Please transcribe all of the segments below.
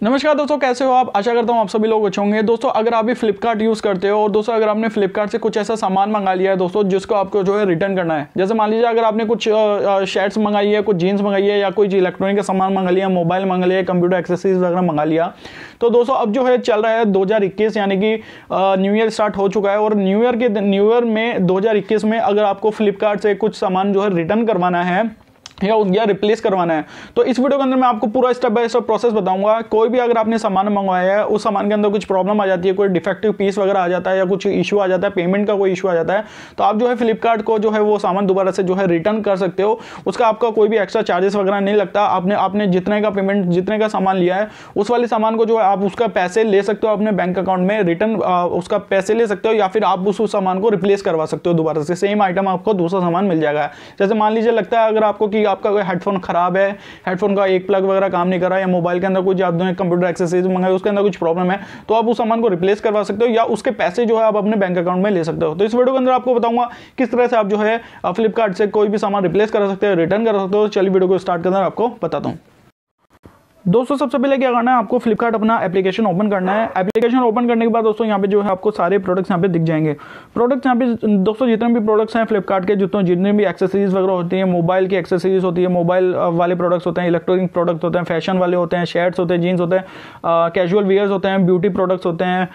नमस्कार दोस्तों, कैसे हो आप। आशा करता हूँ आप सभी लोग अच्छे होंगे। दोस्तों अगर आप भी फ्लिपकार्ट यूज़ करते हो और दोस्तों अगर आपने फ्लिपकार्ट से कुछ ऐसा सामान मंगा लिया है दोस्तों जिसको आपको जो है रिटर्न करना है, जैसे मान लीजिए अगर आपने कुछ शर्ट्स मंगाई है, कुछ जीन्स मंगाई है या कोई इलेक्ट्रॉनिक का सामान मंगा लिया, मोबाइल मंगा लिया, कंप्यूटर एक्सेसरीज वगैरह मंगा लिया, तो दोस्तों अब जो है चल रहा है 2021 यानी कि न्यू ईयर स्टार्ट हो चुका है और न्यू ईयर में 2021 में अगर आपको फ्लिपकार्ट से कुछ सामान जो है रिटर्न करवाना है या रिप्लेस करवाना है, तो इस वीडियो के अंदर मैं आपको पूरा स्टेप बाय स्टेप प्रोसेस बताऊंगा। कोई भी अगर आपने सामान मंगवाया है, उस सामान के अंदर कुछ प्रॉब्लम आ जाती है, कोई डिफेक्टिव पीस वगैरह आ जाता है या कुछ इशू आ जाता है, पेमेंट का कोई इशू आ जाता है, तो आप जो है फ्लिपकार्ट को जो है वो सामान दोबारा से जो है रिटर्न कर सकते हो। उसका आपका कोई भी एक्स्ट्रा चार्जेस वगैरह नहीं लगता। आपने जितने का पेमेंट, जितने का सामान लिया है उस वाले सामान को जो है आप उसका पैसे ले सकते हो अपने बैंक अकाउंट में, रिटर्न उसका पैसे ले सकते हो या फिर आप उस सामान को रिप्लेस करवा सकते हो दोबारा से। सेम आइटम आपको दूसरा सामान मिल जाएगा। जैसे मान लीजिए लगता है अगर आपको कि आपका कोई हेडफोन खराब है, हेडफोन का एक प्लग वगैरह काम नहीं कर रहा है, या मोबाइल के अंदर कुछ आपने कंप्यूटर एक्सेसरीज मंगाई उसके अंदर कुछ प्रॉब्लम है, तो आप उस सामान को रिप्लेस करवा सकते हो या उसके पैसे जो है आप अपने बैंक अकाउंट में ले सकते हो। तो इस वीडियो के अंदर आपको बताऊंगा किस तरह से आप जो है फ्लिपकार्ट से कोई भी सामान रिप्लेस कर सकते हो, रिटर्न कर सकते हो। चलिए वीडियो को स्टार्ट करना आपको बताता हूँ। दोस्तों सबसे पहले क्या करना है, आपको फ्लिपकार्ट अपना एप्लीकेशन ओपन करना है। एप्लीकेशन ओपन करने के बाद दोस्तों यहाँ पे जो है आपको सारे प्रोडक्ट्स यहाँ पे दिख जाएंगे। प्रोडक्ट्स यहाँ पे दोस्तों जितने भी प्रोडक्ट्स हैं फ्लिपकार्ट के, जितने भी एक्सेसरीज वगैरह होती हैं, मोबाइल की एक्सेसरीज होती है, मोबाइल वाले प्रोडक्ट्स होते हैं, इलेक्ट्रॉनिक प्रोडक्ट होते हैं, फैशन वाले होते हैं, शर्ट्स होते हैं, जीन्स होते हैं, कैजुअल वियर्स होते हैं, ब्यूटी प्रोडक्ट्स होते हैं,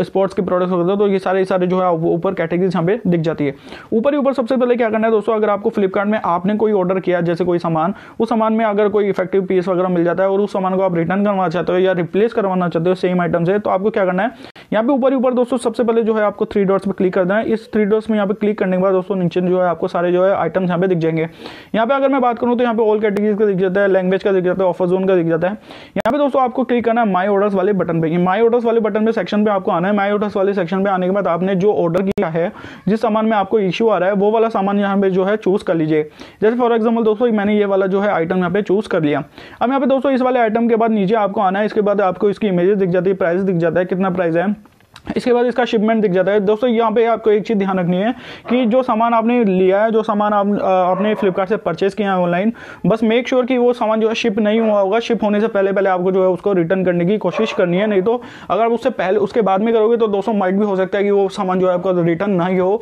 स्पोर्ट्स के प्रोडक्ट्स होते हैं, तो ये सारे जो है ऊपर कैटेगरीज यहाँ पे दिख जाती है। ऊपर सबसे पहले क्या करना है दोस्तों, अगर आपको फ्लिपकार्ट में आपने कोई ऑर्डर किया जैसे कोई सामान, उस सामान में अगर कोई इफेक्टिव पीस वगैरह मिल जाता है और उस सामान आप रिटर्न करवाना चाहते हो या रिप्लेस करवाना चाहते हो सेम आइटम से, तो आपको क्या करना है, यहाँ पे ऊपर दोस्तों सबसे पहले जो है आपको 3 डॉट्स पे क्लिक कर देना है। इस 3 डॉट्स में यहाँ पे क्लिक करने के बाद दोस्तों नीचे जो है आपको सारे जो है आइटम्स यहाँ पे दिख जाएंगे। यहाँ पे अगर मैं बात करूँ तो यहाँ पे ऑल कैटेगरीज का दिख जाता है, लैंग्वेज का दिख जाता है, ऑफर जोन का दिख जाता है। यहाँ पे दोस्तों आपको क्लिक करना है माई ऑर्डर्स वाले बटन पे। माई ऑर्डर्स वाले बटन पे सेक्शन पे आपको आना है। माई ऑर्डर्स वाले सेक्शन पे आने के बाद आपने जो ऑर्डर किया है, जिस सामान में आपको इश्यू आ रहा है, वो वाला सामान यहाँ पे जो है चूज कर लीजिए। जैसे फॉर एग्जाम्पल दोस्तों मैंने ये वाला जो है आइटम यहाँ पे चूज कर लिया। अब यहाँ पे दोस्तों इस वाले आइटम के बाद नीचे आपको आना है। इसके बाद आपको इसकी इमेजेस दिख जाती है, प्राइस दिख जाता है, कितना प्राइस है, इसके बाद इसका शिपमेंट दिख जाता है। दोस्तों यहाँ पे आपको एक चीज़ ध्यान रखनी है कि जो सामान आपने लिया है, जो सामान आपने फ्लिपकार्ट से परचेस किया है ऑनलाइन, बस मेक श्योर कि वो सामान जो है शिप नहीं हुआ होगा। शिप होने से पहले आपको जो है उसको रिटर्न करने की कोशिश करनी है, नहीं तो अगर उससे पहले उसके बाद में करोगे तो दोस्तों माइट भी हो सकता है कि वो सामान जो है आपका रिटर्न नहीं हो।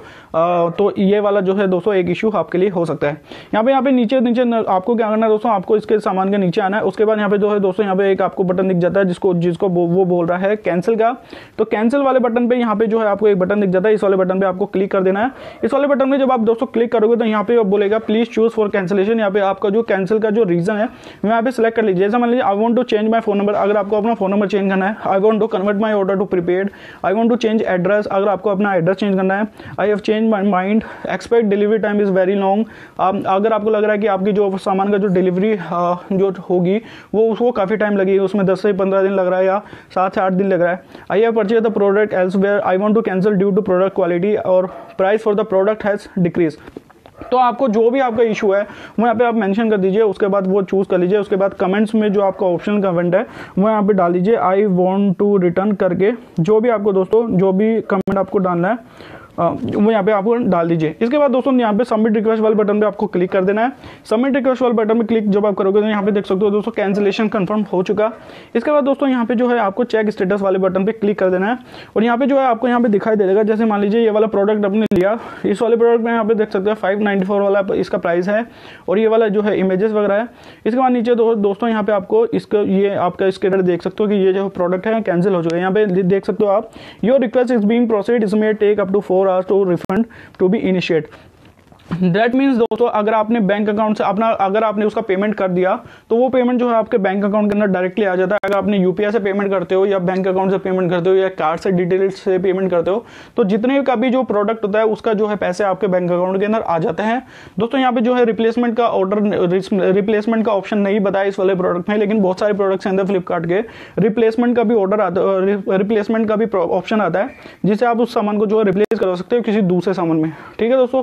तो ये वाला जो है दोस्तों एक इशू आपके लिए हो सकता है। यहाँ पे नीचे आपको क्या करना है दोस्तों, आपको इसके सामान के नीचे आना है। उसके बाद यहाँ पे जो है दोस्तों यहाँ पे एक आपको बटन दिख जाता है जिसको वो बोल रहा है कैंसिल का। तो कैंसिल वाले बटन पे यहाँ पे जो है आपको एक बटन दिख जाता है, इस वाले बटन पे आपको क्लिक कर देना है। इस वाले बटन में जब आप दोस्तों क्लिक करोगे तो यहाँ पे बोलेगा प्लीज चूज फॉर कैंसिलेशन। यहाँ पे आपका जो कैंसिल का जो रीजन है वो यहाँ पे सिलेक्ट कर लीजिए। जैसे मान लीजिए I want to change my phone number, अगर आपको अपना फोन नंबर चेंज करना है। I want to convert my order to prepaid. I want to change address, अगर आपको अपना एड्रेस चेंज करना है। I have change my mind, expect delivery time is very long. अगर आपको लग रहा है कि आपकी जो सामान का जो डिलीवरी जो होगी वो उसको काफी टाइम लगेगी, उसमें 10 से 15 दिन लग रहा है या 7 से 8 दिन लग रहा है। I have purchase the product elsewhere, I want to cancel due to product quality और price for the product has decrease. तो आपको जो भी आपका इशू है वो यहाँ पे आप मेंशन कर दीजिए, उसके बाद वो चूज कर लीजिए। उसके बाद कमेंट्स में जो आपका ऑप्शन कमेंट है वो यहाँ पे डाल दीजिए, आई वांट टू रिटर्न करके। जो भी आपको दोस्तों जो भी कमेंट आपको डालना है वो यहाँ पे आपको डाल दीजिए। इसके बाद दोस्तों यहाँ पे सबमिट रिक्वेस्ट वाले बटन पे आपको क्लिक कर देना है। सबमिट रिक्वेस्ट वाले बटन पे क्लिक जब आप करोगे तो यहाँ पे देख सकते हो दोस्तों कैंसिलेशन कंफर्म हो चुका। इसके बाद दोस्तों यहाँ पे जो है आपको चेक स्टेटस वाले बटन पे क्लिक कर देना है और यहाँ पे जो है आपको यहाँ पे दिखाई दे देगा। जैसे मान लीजिए ये वाला प्रोडक्ट आपने लिया, इस वाले प्रोडक्ट में यहाँ पे देख सकते हैं 594 वाला इसका प्राइस है और ये वाला जो है इमेजेस वगैरह है। इसके बाद नीचे दोस्तों यहाँ पे आपको इसका ये आपका स्टेटस देख सकते हो कि ये जो प्रोडक्ट है कैंसिल हो चुका है। यहाँ पे देख सकते हो आप, your request is being proceed, इसमें take up to 4 hours to refund to be initiate। That means दोस्तों अगर आपने बैंक अकाउंट से अगर आपने उसका पेमेंट कर दिया तो वो पेमेंट जो है आपके बैंक अकाउंट के अंदर डायरेक्टली आ जाता है। अगर आपने यूपीआई से पेमेंट करते हो या बैंक अकाउंट से पेमेंट करते हो या कार्ड से डिटेल्स से पेमेंट करते हो, तो जितने का भी जो प्रोडक्ट होता है उसका जो है पैसे आपके बैंक अकाउंट के अंदर आ जाते हैं। दोस्तों यहाँ पे जो है रिप्लेसमेंट का ऑर्डर, रिप्लेसमेंट का ऑप्शन नहीं बताया इस वाले प्रोडक्ट में, लेकिन बहुत सारे प्रोडक्ट्स अंदर फ्लिपकार्ट के रिप्लेसमेंट का भी ऑर्डर आता है, रिप्लेसमेंट का भी ऑप्शन आता है जिससे आप उस सामान को जो है रिप्लेस करवा सकते हो किसी दूसरे सामान में। ठीक है दोस्तों,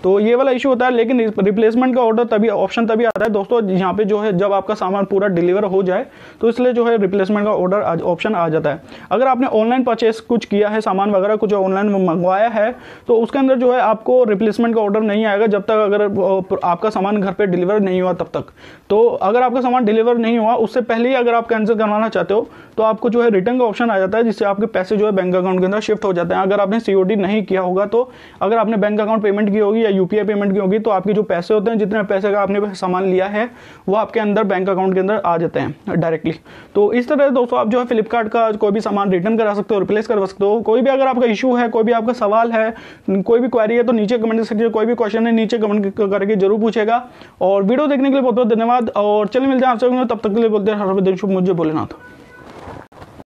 तो ये वाला इशू होता है। लेकिन रिप्लेसमेंट का ऑर्डर तभी ऑप्शन तभी आता है दोस्तों यहाँ पे जो है जब आपका सामान पूरा डिलीवर हो जाए, तो इसलिए जो है रिप्लेसमेंट का ऑर्डर ऑप्शन आ जाता है। अगर आपने ऑनलाइन परचेस कुछ किया है, सामान वगैरह कुछ ऑनलाइन मंगवाया है, तो उसके अंदर जो है आपको रिप्लेसमेंट का ऑर्डर नहीं आएगा जब तक अगर आपका सामान घर पे डिलीवर नहीं हुआ तब तक। तो अगर आपका सामान डिलीवर नहीं हुआ उससे पहले ही अगर आप कैंसिल करवाना चाहते हो तो आपको जो है रिटर्न का ऑप्शन आ जाता है, जिससे आपके पैसे जो है बैंक अकाउंट के अंदर शिफ्ट हो जाते हैं। अगर आपने COD नहीं किया होगा, तो अगर आपने बैंक अकाउंट पेमेंट की होगी या UPI पेमेंट की होगी, तो आपके जो पैसे होते हैं, जितने पैसे का आपने सामान लिया है, वो आपके अंदर बैंक अकाउंट के अंदर आ जाते हैं डायरेक्टली। तो इस तरह दोस्तों आप जो है फ्लिपकार्ट का कोई भी सामान रिटर्न करा सकते हो, रिप्लेस करवा सकते हो। कोई भी अगर आपका इशू है, कोई भी आपका सवाल है, कोई भी क्वेरी है, तो नीचे कमेंट सेक्शन, कोई भी क्वेश्चन है नीचे कमेंट करके जरूर पूछेगा। और वीडियो देखने के लिए बहुत बहुत धन्यवाद। और चलिए मिलते हैं आपसे, तब तक के लिए बोलते हैं हर दिन शुभ, मुझे भोलेनाथ।